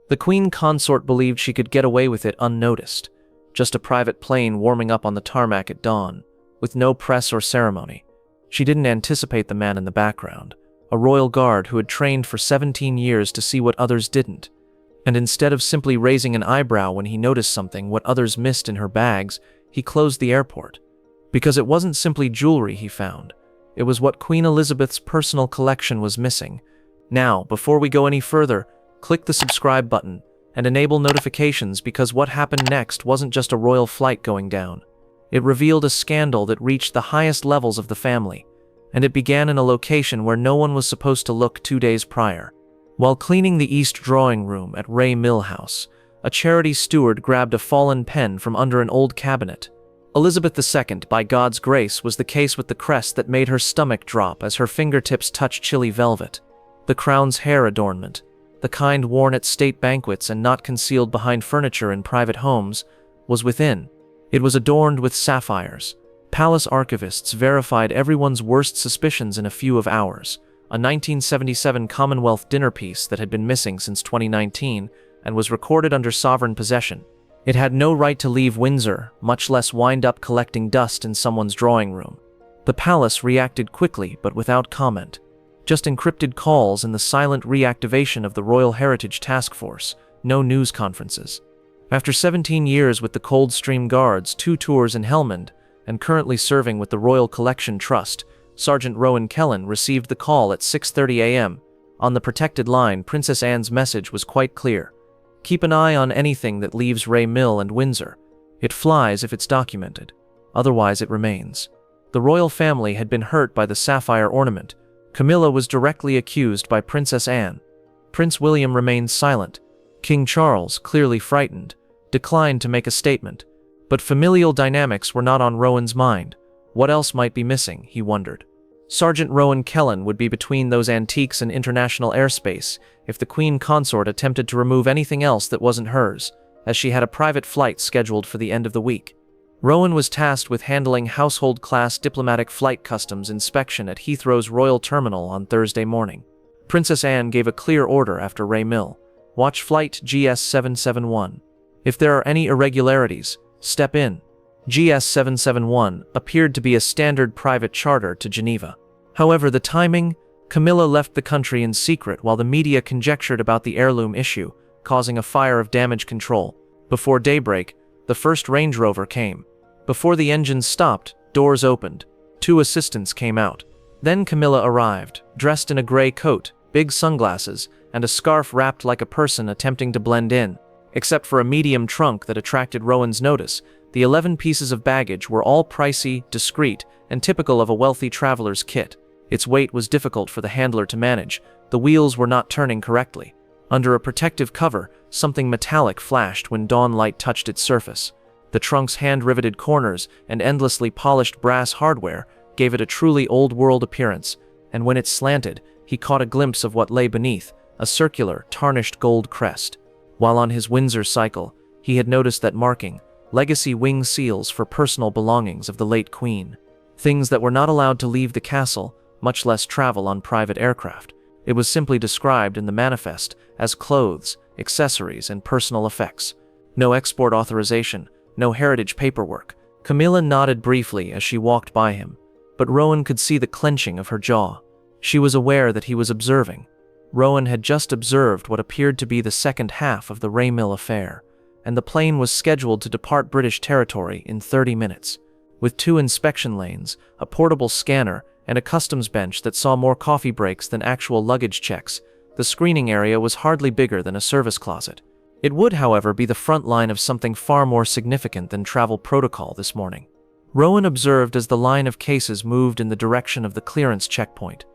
The Queen Consort believed she could get away with it unnoticed, just a private plane warming up on the tarmac at dawn, with no press or ceremony. She didn't anticipate the man in the background, a royal guard who had trained for 17 years to see what others didn't. And instead of simply raising an eyebrow when he noticed something what others missed in her bags, he closed the airport. Because it wasn't simply jewelry he found. It was what Queen Elizabeth's personal collection was missing. Now, before we go any further, click the subscribe button and enable notifications, because what happened next wasn't just a royal flight going down. It revealed a scandal that reached the highest levels of the family, and it began in a location where no one was supposed to look 2 days prior. While cleaning the East drawing room at Raymill house, a charity steward grabbed a fallen pen from under an old cabinet. Elizabeth II, by God's grace, was the case with the crest that made her stomach drop as her fingertips touched chilly velvet. The crown's hair adornment, the kind worn at state banquets and not concealed behind furniture in private homes, was within. It was adorned with sapphires. Palace archivists verified everyone's worst suspicions in a few hours. A 1977 Commonwealth dinner piece that had been missing since 2019 and was recorded under sovereign possession. It had no right to leave Windsor, much less wind up collecting dust in someone's drawing room. The palace reacted quickly but without comment. Just encrypted calls and the silent reactivation of the Royal Heritage Task Force, no news conferences. After 17 years with the Coldstream Guards, 2 tours in Helmand, and currently serving with the Royal Collection Trust, Sergeant Rowan Kellen received the call at 6:30 a.m. On the protected line, Princess Anne's message was quite clear. Keep an eye on anything that leaves Raymill and Windsor. It flies if it's documented. Otherwise it remains. The royal family had been hurt by the sapphire ornament. Camilla was directly accused by Princess Anne. Prince William remained silent. King Charles, clearly frightened, declined to make a statement. But familial dynamics were not on Rowan's mind. What else might be missing, he wondered. Sergeant Rowan Kellen would be between those antiques and international airspace if the Queen Consort attempted to remove anything else that wasn't hers, as she had a private flight scheduled for the end of the week. Rowan was tasked with handling household-class diplomatic flight customs inspection at Heathrow's Royal Terminal on Thursday morning. Princess Anne gave a clear order after Raymill. Watch Flight GS771. If there are any irregularities, step in. GS771 appeared to be a standard private charter to Geneva. However, the timing, Camilla left the country in secret while the media conjectured about the heirloom issue, causing a fire of damage control. Before daybreak, the first Range Rover came. Before the engines stopped, doors opened. 2 assistants came out. Then Camilla arrived, dressed in a gray coat, big sunglasses, and a scarf wrapped like a person attempting to blend in. Except for a medium trunk that attracted Rowan's notice, the 11 pieces of baggage were all pricey, discreet, and typical of a wealthy traveler's kit. Its weight was difficult for the handler to manage. The wheels were not turning correctly. Under a protective cover, something metallic flashed when dawn light touched its surface. The trunk's hand-riveted corners and endlessly polished brass hardware gave it a truly old-world appearance, and when it slanted, he caught a glimpse of what lay beneath, a circular, tarnished gold crest. While on his Windsor cycle, he had noticed that marking, legacy wing seals for personal belongings of the late Queen. Things that were not allowed to leave the castle, much less travel on private aircraft. It was simply described in the manifest as clothes, accessories, and personal effects. No export authorization, no heritage paperwork. Camilla nodded briefly as she walked by him, but Rowan could see the clenching of her jaw. She was aware that he was observing. Rowan had just observed what appeared to be the second half of the Raymill affair, and the plane was scheduled to depart British territory in 30 minutes. With 2 inspection lanes, a portable scanner, and a customs bench that saw more coffee breaks than actual luggage checks, the screening area was hardly bigger than a service closet. It would, however, be the front line of something far more significant than travel protocol this morning. Rowan observed as the line of cases moved in the direction of the clearance checkpoint.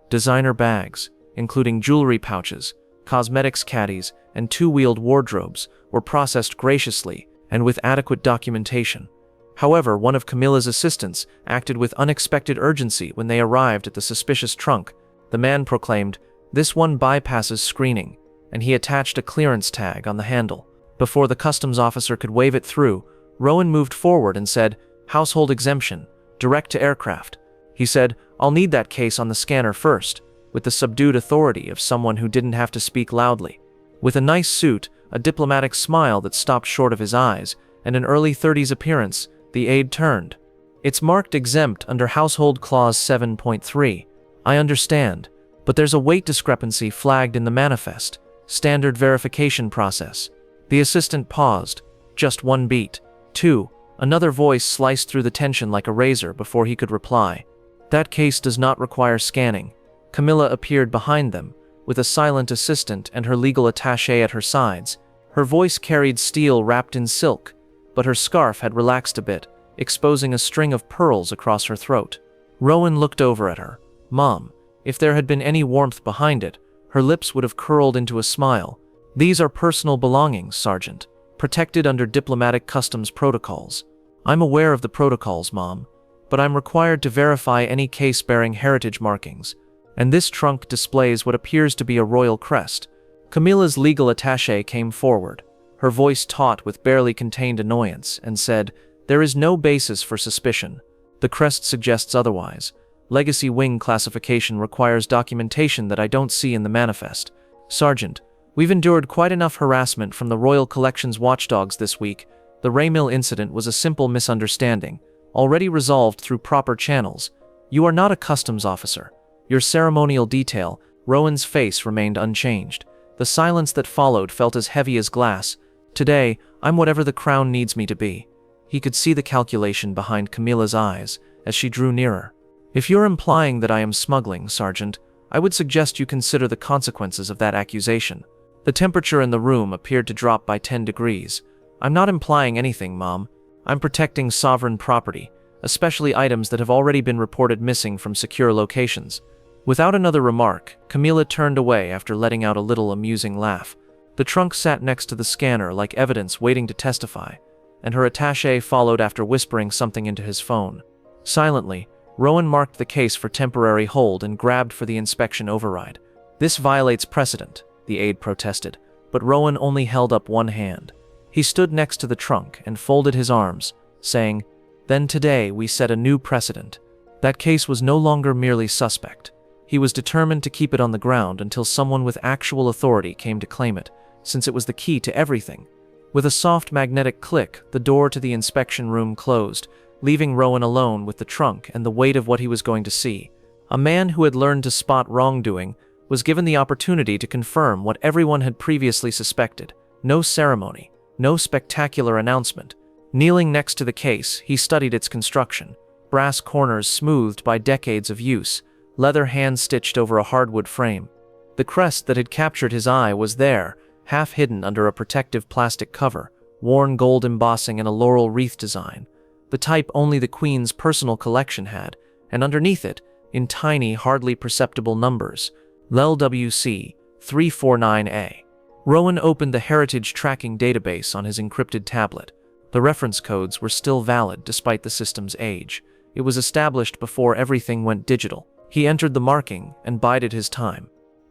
Designer bags, including jewelry pouches, cosmetics caddies, and 2-wheeled wardrobes, were processed graciously and with adequate documentation. However, one of Camilla's assistants acted with unexpected urgency when they arrived at the suspicious trunk. The man proclaimed, "This one bypasses screening," and he attached a clearance tag on the handle. Before the customs officer could wave it through, Rowan moved forward and said, "Household exemption, direct to aircraft." He said, "I'll need that case on the scanner first," with the subdued authority of someone who didn't have to speak loudly. With a nice suit, a diplomatic smile that stopped short of his eyes, and an early 30s appearance, the aide turned. "It's marked exempt under Household Clause 7.3. I understand, but there's a weight discrepancy flagged in the manifest. Standard verification process." The assistant paused. Just one beat. Two. Another voice sliced through the tension like a razor before he could reply. "That case does not require scanning." Camilla appeared behind them, with a silent assistant and her legal attaché at her sides. Her voice carried steel wrapped in silk, but her scarf had relaxed a bit, exposing a string of pearls across her throat. Rowan looked over at her. "Mom." If there had been any warmth behind it, her lips would have curled into a smile. "These are personal belongings, Sergeant, protected under diplomatic customs protocols." "I'm aware of the protocols, Mom, but I'm required to verify any case bearing heritage markings, and this trunk displays what appears to be a royal crest." Camilla's legal attaché came forward, her voice taut with barely contained annoyance, and said, "There is no basis for suspicion. The crest suggests otherwise. Legacy Wing classification requires documentation that I don't see in the manifest. Sergeant, we've endured quite enough harassment from the Royal Collections watchdogs this week. The Raymill incident was a simple misunderstanding, already resolved through proper channels. You are not a customs officer. Your ceremonial detail." Rowan's face remained unchanged. The silence that followed felt as heavy as glass. "Today, I'm whatever the crown needs me to be." He could see the calculation behind Camilla's eyes as she drew nearer. "If you're implying that I am smuggling, Sergeant, I would suggest you consider the consequences of that accusation." The temperature in the room appeared to drop by 10 degrees. "I'm not implying anything, Mom. I'm protecting sovereign property, especially items that have already been reported missing from secure locations." Without another remark, Camilla turned away after letting out a little amusing laugh. The trunk sat next to the scanner like evidence waiting to testify, and her attaché followed after whispering something into his phone. Silently, Rowan marked the case for temporary hold and grabbed for the inspection override. "This violates precedent," the aide protested, but Rowan only held up one hand. He stood next to the trunk and folded his arms, saying, "Then today we set a new precedent." That case was no longer merely suspect. He was determined to keep it on the ground until someone with actual authority came to claim it, since it was the key to everything. With a soft magnetic click, the door to the inspection room closed, leaving Rowan alone with the trunk and the weight of what he was going to see. A man who had learned to spot wrongdoing was given the opportunity to confirm what everyone had previously suspected. No ceremony, no spectacular announcement. Kneeling next to the case, he studied its construction. Brass corners smoothed by decades of use, leather hands stitched over a hardwood frame. The crest that had captured his eye was there, half hidden under a protective plastic cover, worn gold embossing and a laurel wreath design. The type only the Queen's personal collection had, and underneath it, in tiny, hardly perceptible numbers, LWC 349A. Rowan opened the heritage tracking database on his encrypted tablet. The reference codes were still valid despite the system's age. It was established before everything went digital. He entered the marking and bided his time.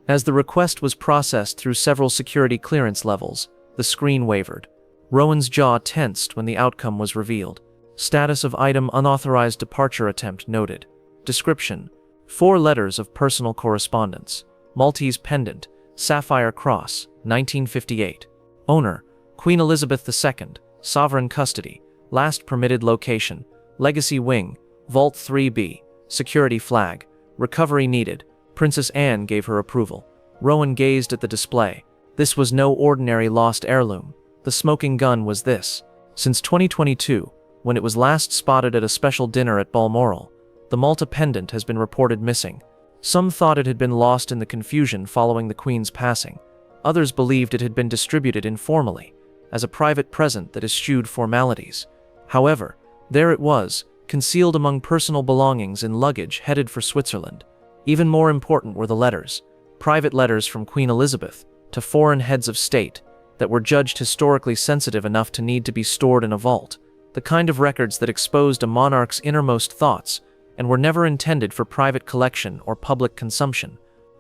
As the request was processed through several security clearance levels, the screen wavered. Rowan's jaw tensed when the outcome was revealed. Status of item unauthorized departure attempt noted. Description: 4 letters of personal correspondence. Maltese pendant, sapphire cross, 1958. Owner: Queen Elizabeth II, sovereign custody. Last permitted location: Legacy Wing, Vault 3B. Security flag. Recovery needed. Princess Anne gave her approval. Rowan gazed at the display. This was no ordinary lost heirloom. The smoking gun was this. Since 2022, when it was last spotted at a special dinner at Balmoral, the Malta pendant has been reported missing. Some thought it had been lost in the confusion following the Queen's passing. Others believed it had been distributed informally, as a private present that eschewed formalities. However, there it was, concealed among personal belongings in luggage headed for Switzerland. Even more important were the letters, private letters from Queen Elizabeth to foreign heads of state that were judged historically sensitive enough to need to be stored in a vault, the kind of records that exposed a monarch's innermost thoughts and were never intended for private collection or public consumption.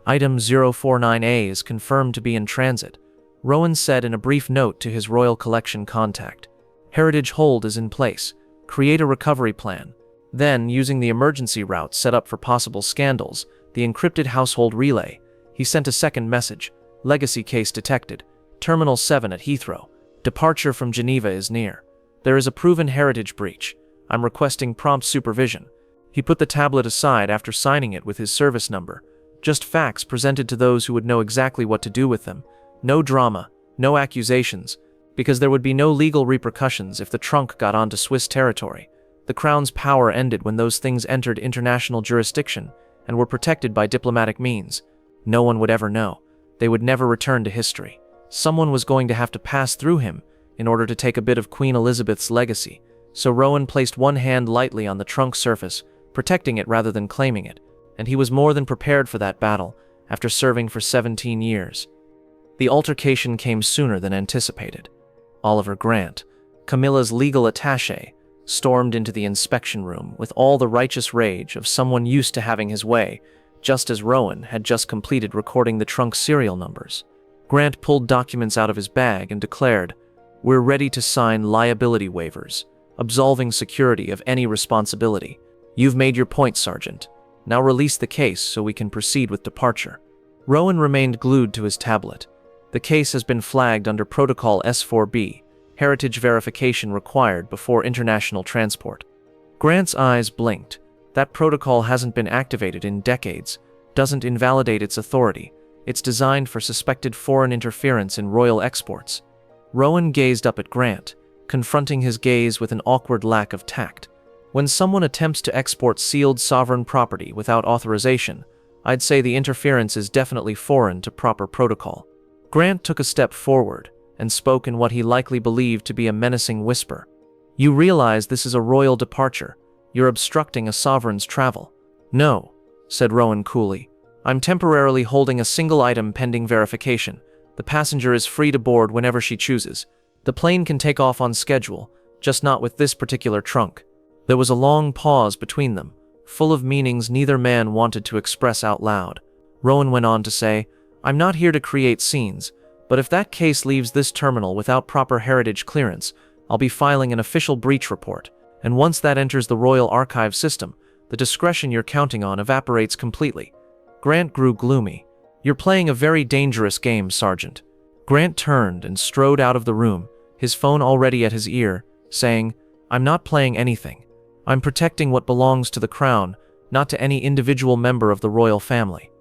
Item 049A is confirmed to be in transit, Rowan said in a brief note to his Royal Collection contact. Heritage hold is in place. Create a recovery plan. Then, using the emergency route set up for possible scandals, the encrypted household relay, he sent a second message. Legacy case detected. Terminal 7 at Heathrow. Departure from Geneva is near. There is a proven heritage breach. I'm requesting prompt supervision." He put the tablet aside after signing it with his service number. Just facts presented to those who would know exactly what to do with them. No drama, no accusations, because there would be no legal repercussions if the trunk got onto Swiss territory. The Crown's power ended when those things entered international jurisdiction and were protected by diplomatic means. No one would ever know. They would never return to history. Someone was going to have to pass through him in order to take a bit of Queen Elizabeth's legacy, so Rowan placed one hand lightly on the trunk surface, protecting it rather than claiming it, and he was more than prepared for that battle after serving for 17 years. The altercation came sooner than anticipated. Oliver Grant, Camilla's legal attaché, stormed into the inspection room with all the righteous rage of someone used to having his way, just as Rowan had just completed recording the trunk's serial numbers. Grant pulled documents out of his bag and declared, "We're ready to sign liability waivers, absolving security of any responsibility. You've made your point, Sergeant. Now release the case so we can proceed with departure." Rowan remained glued to his tablet. The case has been flagged under Protocol S4B, heritage verification required before international transport. Grant's eyes blinked. That protocol hasn't been activated in decades, doesn't invalidate its authority. It's designed for suspected foreign interference in royal exports. Rowan gazed up at Grant, confronting his gaze with an awkward lack of tact. When someone attempts to export sealed sovereign property without authorization, I'd say the interference is definitely foreign to proper protocol. Grant took a step forward and spoke in what he likely believed to be a menacing whisper. "You realize this is a royal departure. You're obstructing a sovereign's travel." "No," said Rowan coolly. "I'm temporarily holding a single item pending verification. The passenger is free to board whenever she chooses. The plane can take off on schedule, just not with this particular trunk." There was a long pause between them, full of meanings neither man wanted to express out loud. Rowan went on to say, "I'm not here to create scenes, but if that case leaves this terminal without proper heritage clearance, I'll be filing an official breach report, and once that enters the Royal Archive system, the discretion you're counting on evaporates completely." Grant grew gloomy. "You're playing a very dangerous game, Sergeant." Grant turned and strode out of the room, his phone already at his ear, saying, "I'm not playing anything. I'm protecting what belongs to the Crown, not to any individual member of the royal family."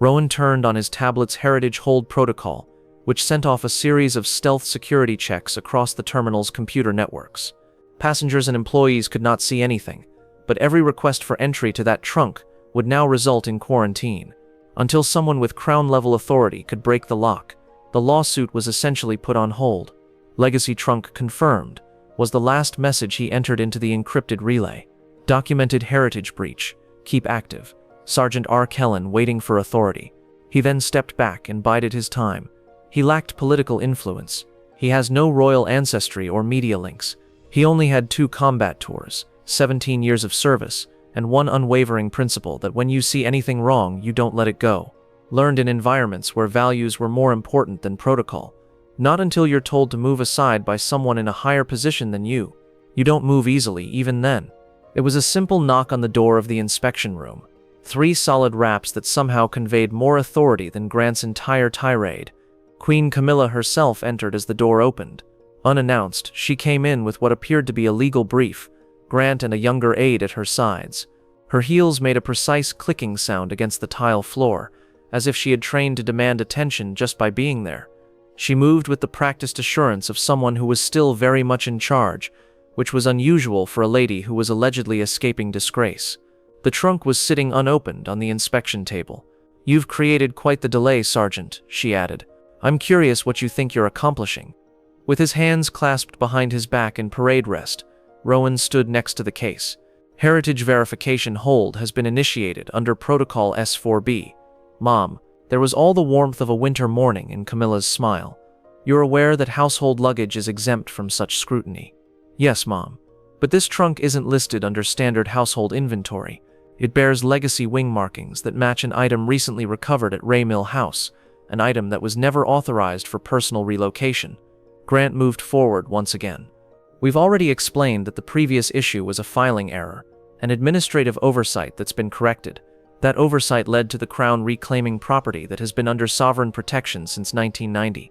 Rowan turned on his tablet's heritage hold protocol, which sent off a series of stealth security checks across the terminal's computer networks. Passengers and employees could not see anything, but every request for entry to that trunk would now result in quarantine. Until someone with Crown-level authority could break the lock, the lawsuit was essentially put on hold. "Legacy trunk confirmed," was the last message he entered into the encrypted relay. "Documented heritage breach. Keep active. Sergeant R. Kellen waiting for authority." He then stepped back and bided his time. He lacked political influence. He has no royal ancestry or media links. He only had 2 combat tours, 17 years of service, and one unwavering principle that when you see anything wrong, you don't let it go. Learned in environments where values were more important than protocol. Not until you're told to move aside by someone in a higher position than you. You don't move easily, even then. It was a simple knock on the door of the inspection room. 3 solid raps that somehow conveyed more authority than Grant's entire tirade. Queen Camilla herself entered as the door opened. Unannounced, she came in with what appeared to be a legal brief, Grant and a younger aide at her sides. Her heels made a precise clicking sound against the tile floor, as if she had trained to demand attention just by being there. She moved with the practiced assurance of someone who was still very much in charge, which was unusual for a lady who was allegedly escaping disgrace. The trunk was sitting unopened on the inspection table. "You've created quite the delay, Sergeant," she added. "I'm curious what you think you're accomplishing." With his hands clasped behind his back in parade rest, Rowan stood next to the case. "Heritage verification hold has been initiated under Protocol S4B. Mom, there was all the warmth of a winter morning in Camilla's smile. "You're aware that household luggage is exempt from such scrutiny?" "Yes, Mom. But this trunk isn't listed under standard household inventory. It bears legacy wing markings that match an item recently recovered at Raymill House, an item that was never authorized for personal relocation." Grant moved forward once again. "We've already explained that the previous issue was a filing error, an administrative oversight that's been corrected. That oversight led to the Crown reclaiming property that has been under sovereign protection since 1990.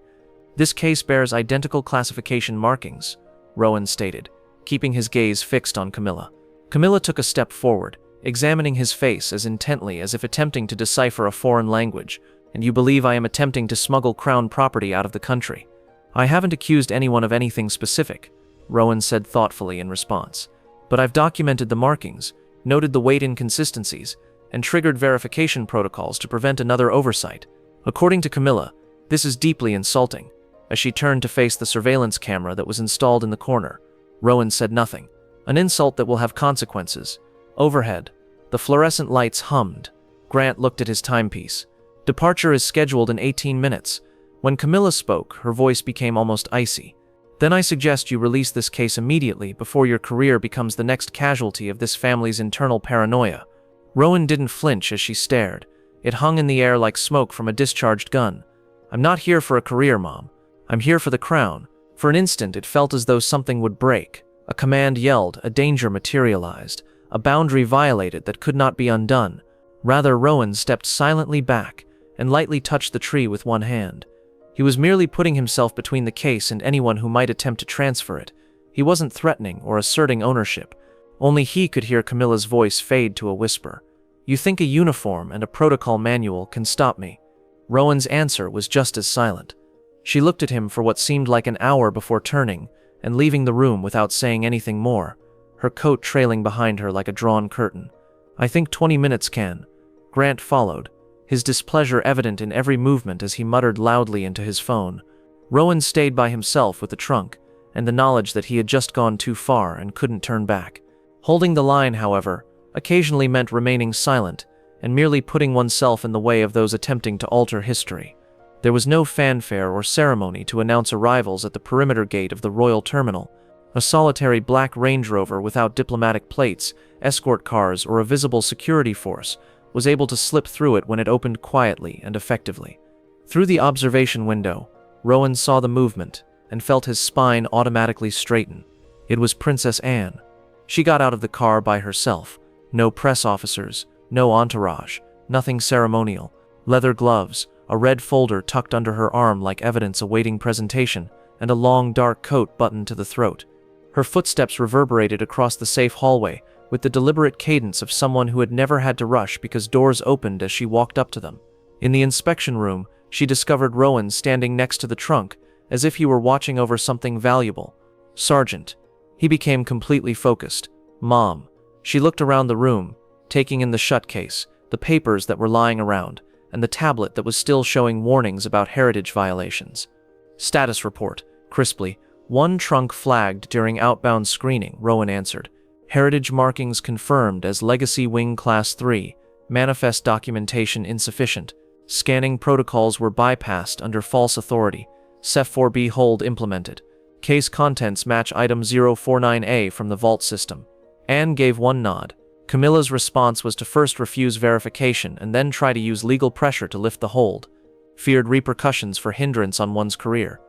This case bears identical classification markings, Rowan stated, keeping his gaze fixed on Camilla. Camilla took a step forward, examining his face as intently as if attempting to decipher a foreign language. And you believe I am attempting to smuggle crown property out of the country? I haven't accused anyone of anything specific, Rowan said thoughtfully in response. But I've documented the markings, noted the weight inconsistencies, and triggered verification protocols to prevent another oversight. According to Camilla, this is deeply insulting. As she turned to face the surveillance camera that was installed in the corner, Rowan said nothing. An insult that will have consequences. Overhead, the fluorescent lights hummed. Grant looked at his timepiece. Departure is scheduled in 18 minutes. When Camilla spoke, her voice became almost icy. Then I suggest you release this case immediately before your career becomes the next casualty of this family's internal paranoia. Rowan didn't flinch as she stared. It hung in the air like smoke from a discharged gun. I'm not here for a career, Mom. I'm here for the crown. For an instant, it felt as though something would break. A command yelled, a danger materialized, a boundary violated that could not be undone. Rather, Rowan stepped silently back and lightly touched the tree with one hand. He was merely putting himself between the case and anyone who might attempt to transfer it. He wasn't threatening or asserting ownership. Only he could hear Camilla's voice fade to a whisper. You think a uniform and a protocol manual can stop me? Rowan's answer was just as silent. She looked at him for what seemed like an hour before turning and leaving the room without saying anything more, her coat trailing behind her like a drawn curtain. I think 20 minutes can. Grant followed, his displeasure evident in every movement as he muttered loudly into his phone. Rowan stayed by himself with the trunk and the knowledge that he had just gone too far and couldn't turn back. Holding the line, however, occasionally meant remaining silent and merely putting oneself in the way of those attempting to alter history. There was no fanfare or ceremony to announce arrivals at the perimeter gate of the Royal Terminal. A solitary black Range Rover without diplomatic plates, escort cars, or a visible security force was able to slip through it when it opened quietly and effectively. Through the observation window, Rowan saw the movement and felt his spine automatically straighten. It was Princess Anne. She got out of the car by herself. No press officers, no entourage, nothing ceremonial. Leather gloves, a red folder tucked under her arm like evidence awaiting presentation, and a long dark coat buttoned to the throat. Her footsteps reverberated across the safe hallway with the deliberate cadence of someone who had never had to rush because doors opened as she walked up to them. In the inspection room, she discovered Rowan standing next to the trunk, as if he were watching over something valuable. Sergeant. He became completely focused. Mom. She looked around the room, taking in the shut case, the papers that were lying around, and the tablet that was still showing warnings about heritage violations. Status report. Crisply. One trunk flagged during outbound screening, Rowan answered. Heritage markings confirmed as Legacy Wing Class 3. Manifest documentation insufficient. Scanning protocols were bypassed under false authority. CEF-4B hold implemented. Case contents match item 049A from the vault system. Anne gave one nod. Camilla's response was to first refuse verification and then try to use legal pressure to lift the hold. Feared repercussions for hindrance on one's career.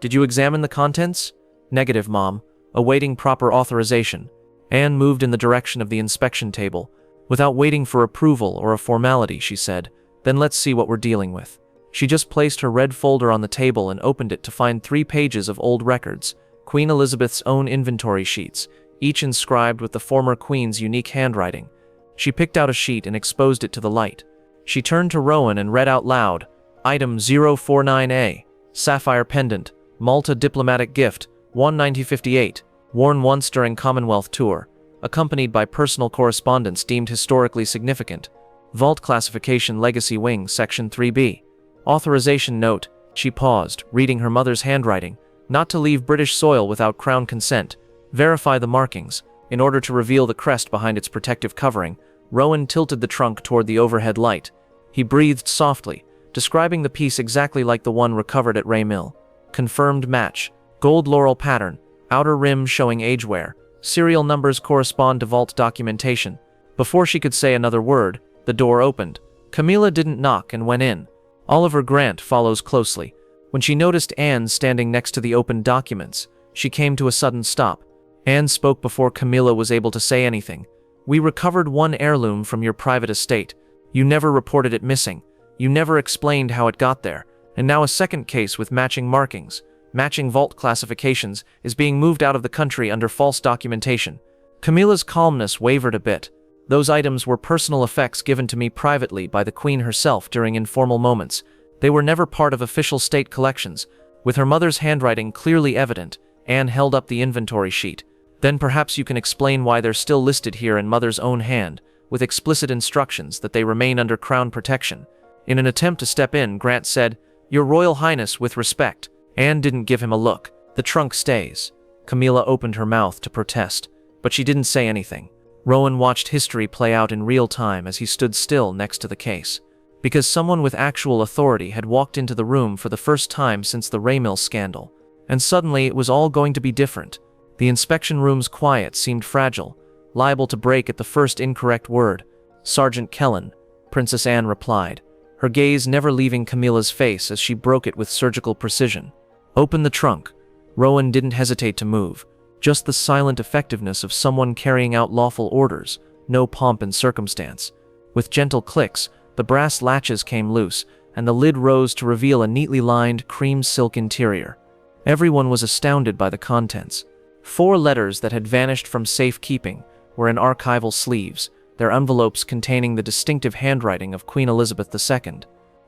Did you examine the contents? Negative, Mom. Awaiting proper authorization. Anne moved in the direction of the inspection table. Without waiting for approval or a formality, she said, then let's see what we're dealing with. She just placed her red folder on the table and opened it to find 3 pages of old records, Queen Elizabeth's own inventory sheets, each inscribed with the former queen's unique handwriting. She picked out a sheet and exposed it to the light. She turned to Rowan and read out loud, Item 049A, Sapphire Pendant, Malta Diplomatic Gift, 1958, worn once during Commonwealth Tour, accompanied by personal correspondence deemed historically significant. Vault Classification Legacy Wing, Section 3B. Authorization Note. She paused, reading her mother's handwriting. Not to leave British soil without Crown consent. Verify the markings. In order to reveal the crest behind its protective covering, Rowan tilted the trunk toward the overhead light. He breathed softly, describing the piece exactly like the one recovered at Raymill. Confirmed match. Gold laurel pattern. Outer rim showing age wear. Serial numbers correspond to vault documentation. Before she could say another word, the door opened. Camilla didn't knock and went in. Oliver Grant follows closely. When she noticed Anne standing next to the open documents, she came to a sudden stop. Anne spoke before Camilla was able to say anything. We recovered one heirloom from your private estate. You never reported it missing. You never explained how it got there. And now a second case with matching markings, matching vault classifications, is being moved out of the country under false documentation. Camilla's calmness wavered a bit. Those items were personal effects given to me privately by the Queen herself during informal moments. They were never part of official state collections. With her mother's handwriting clearly evident, Anne held up the inventory sheet. Then perhaps you can explain why they're still listed here in Mother's own hand, with explicit instructions that they remain under Crown protection. In an attempt to step in, Grant said, "Your Royal Highness, with respect." Anne didn't give him a look. "The trunk stays." Camilla opened her mouth to protest, but she didn't say anything. Rowan watched history play out in real time as he stood still next to the case. Because someone with actual authority had walked into the room for the first time since the Raymill scandal. And suddenly it was all going to be different. The inspection room's quiet seemed fragile, liable to break at the first incorrect word. "Sergeant Kellen," Princess Anne replied, her gaze never leaving Camilla's face as she broke it with surgical precision. "Open the trunk." Rowan didn't hesitate to move. Just the silent effectiveness of someone carrying out lawful orders, no pomp and circumstance. With gentle clicks, the brass latches came loose, and the lid rose to reveal a neatly lined, cream silk interior. Everyone was astounded by the contents. 4 letters that had vanished from safekeeping were in archival sleeves, their envelopes containing the distinctive handwriting of Queen Elizabeth II.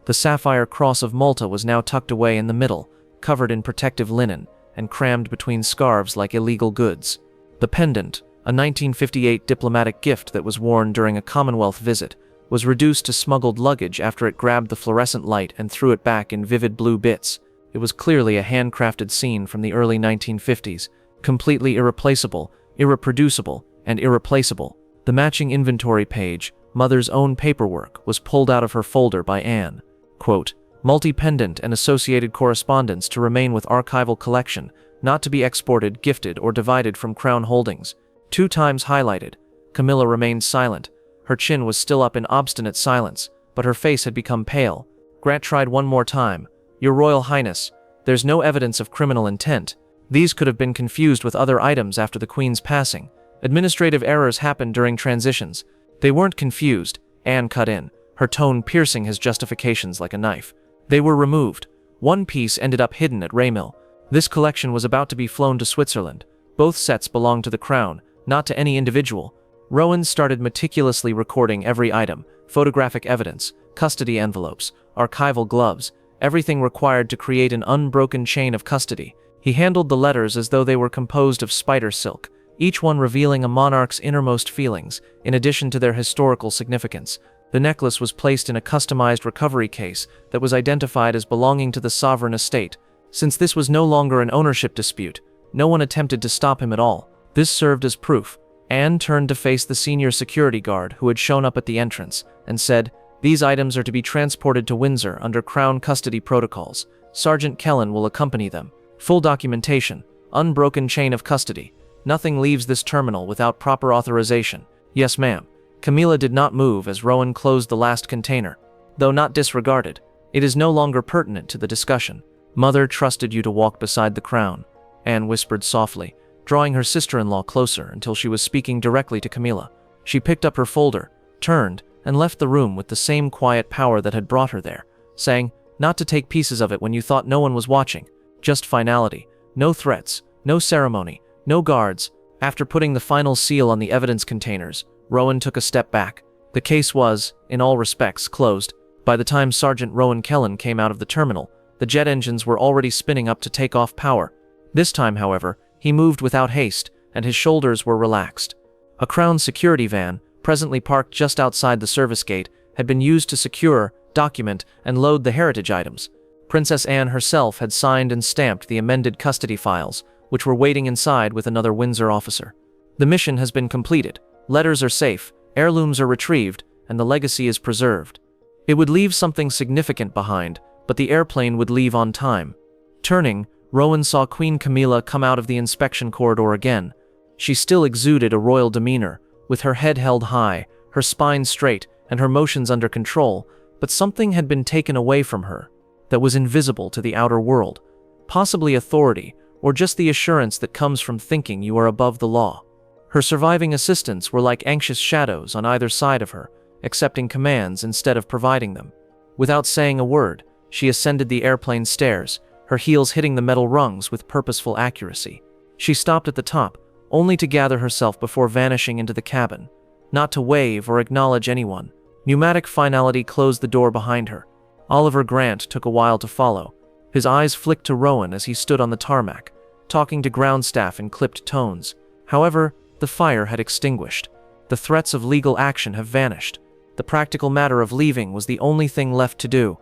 The sapphire cross of Malta was now tucked away in the middle, covered in protective linen, and crammed between scarves like illegal goods. The pendant, a 1958 diplomatic gift that was worn during a Commonwealth visit, was reduced to smuggled luggage after it grabbed the fluorescent light and threw it back in vivid blue bits. It was clearly a handcrafted scene from the early 1950s, completely irreplaceable, irreproducible, and irreplaceable. The matching inventory page, Mother's own paperwork, was pulled out of her folder by Anne. Quote, "Multi-pendant and associated correspondence to remain with archival collection, not to be exported, gifted, or divided from Crown holdings." 2 times highlighted. Camilla remained silent. Her chin was still up in obstinate silence, but her face had become pale. Grant tried one more time. "Your Royal Highness, there's no evidence of criminal intent. These could have been confused with other items after the Queen's passing. Administrative errors happened during transitions." "They weren't confused," Anne cut in, her tone piercing his justifications like a knife. "They were removed. One piece ended up hidden at Raymill. This collection was about to be flown to Switzerland. Both sets belonged to the Crown, not to any individual." Rowan started meticulously recording every item, photographic evidence, custody envelopes, archival gloves, everything required to create an unbroken chain of custody. He handled the letters as though they were composed of spider silk, each one revealing a monarch's innermost feelings, in addition to their historical significance. The necklace was placed in a customized recovery case that was identified as belonging to the sovereign estate. Since this was no longer an ownership dispute, no one attempted to stop him at all. This served as proof. Anne turned to face the senior security guard who had shown up at the entrance, and said, "These items are to be transported to Windsor under Crown custody protocols. Sergeant Kellen will accompany them. Full documentation, unbroken chain of custody. Nothing leaves this terminal without proper authorization." "Yes, ma'am." Camilla did not move as Rowan closed the last container. "Though not disregarded, it is no longer pertinent to the discussion. Mother trusted you to walk beside the Crown," Anne whispered softly, drawing her sister-in-law closer until she was speaking directly to Camilla. She picked up her folder, turned, and left the room with the same quiet power that had brought her there, saying, "Not to take pieces of it when you thought no one was watching. Just finality. No threats, no ceremony, no guards." After putting the final seal on the evidence containers, Rowan took a step back. The case was, in all respects, closed. By the time Sergeant Rowan Kellen came out of the terminal, the jet engines were already spinning up to take off power. This time, however, he moved without haste, and his shoulders were relaxed. A Crown security van, presently parked just outside the service gate, had been used to secure, document, and load the heritage items. Princess Anne herself had signed and stamped the amended custody files, which were waiting inside with another Windsor officer. The mission has been completed. Letters are safe, heirlooms are retrieved, and the legacy is preserved. It would leave something significant behind, but the airplane would leave on time. Turning, Rowan saw Queen Camilla come out of the inspection corridor again. She still exuded a royal demeanor, with her head held high, her spine straight, and her motions under control, but something had been taken away from her that was invisible to the outer world, possibly authority, or just the assurance that comes from thinking you are above the law. Her surviving assistants were like anxious shadows on either side of her, accepting commands instead of providing them. Without saying a word, she ascended the airplane stairs, her heels hitting the metal rungs with purposeful accuracy. She stopped at the top, only to gather herself before vanishing into the cabin. Not to wave or acknowledge anyone, pneumatic finality closed the door behind her. Oliver Grant took a while to follow. His eyes flicked to Rowan as he stood on the tarmac, talking to ground staff in clipped tones. However, the fire had extinguished. The threats of legal action have vanished. The practical matter of leaving was the only thing left to do.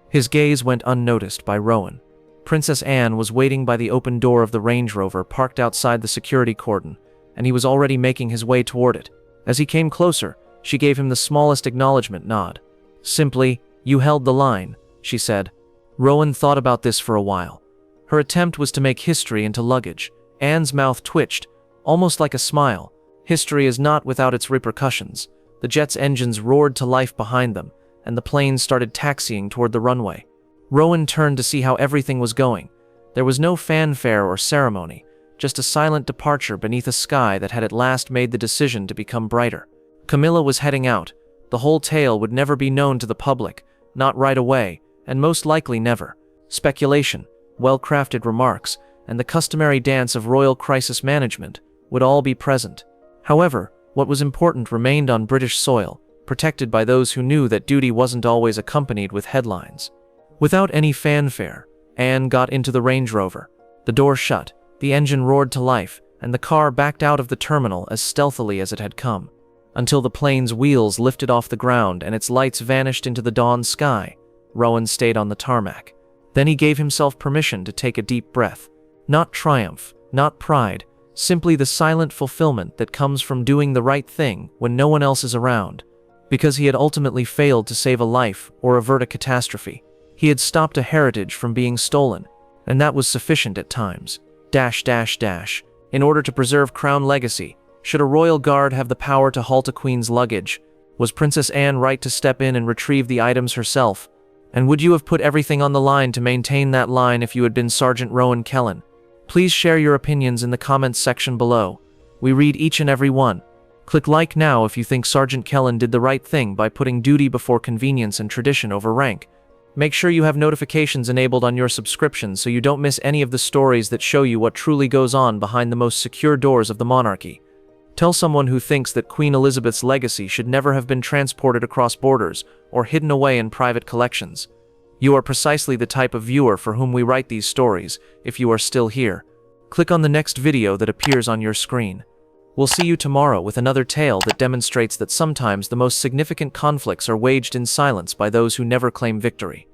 His gaze went unnoticed by Rowan. Princess Anne was waiting by the open door of the Range Rover parked outside the security cordon, and he was already making his way toward it. As he came closer, she gave him the smallest acknowledgement nod. Simply, "You held the line," she said. Rowan thought about this for a while. Her attempt was to make history into luggage. Anne's mouth twitched, almost like a smile. History is not without its repercussions. The jet's engines roared to life behind them, and the plane started taxiing toward the runway. Rowan turned to see how everything was going. There was no fanfare or ceremony, just a silent departure beneath a sky that had at last made the decision to become brighter. Camilla was heading out. The whole tale would never be known to the public, not right away, and most likely never. Speculation, well-crafted remarks, and the customary dance of royal crisis management would all be present. However, what was important remained on British soil, protected by those who knew that duty wasn't always accompanied with headlines. Without any fanfare, Anne got into the Range Rover. The door shut, the engine roared to life, and the car backed out of the terminal as stealthily as it had come. Until the plane's wheels lifted off the ground and its lights vanished into the dawn sky, Rowan stayed on the tarmac. Then he gave himself permission to take a deep breath. Not triumph, not pride, simply the silent fulfillment that comes from doing the right thing when no one else is around. Because he had ultimately failed to save a life or avert a catastrophe. He had stopped a heritage from being stolen, and that was sufficient at times. In order to preserve crown legacy, should a royal guard have the power to halt a queen's luggage? Was Princess Anne right to step in and retrieve the items herself? And would you have put everything on the line to maintain that line if you had been Sergeant Rowan Kellen? Please share your opinions in the comments section below. We read each and every one. Click like now if you think Sergeant Kellen did the right thing by putting duty before convenience and tradition over rank. Make sure you have notifications enabled on your subscription so you don't miss any of the stories that show you what truly goes on behind the most secure doors of the monarchy. Tell someone who thinks that Queen Elizabeth's legacy should never have been transported across borders or hidden away in private collections. You are precisely the type of viewer for whom we write these stories, if you are still here. Click on the next video that appears on your screen. We'll see you tomorrow with another tale that demonstrates that sometimes the most significant conflicts are waged in silence by those who never claim victory.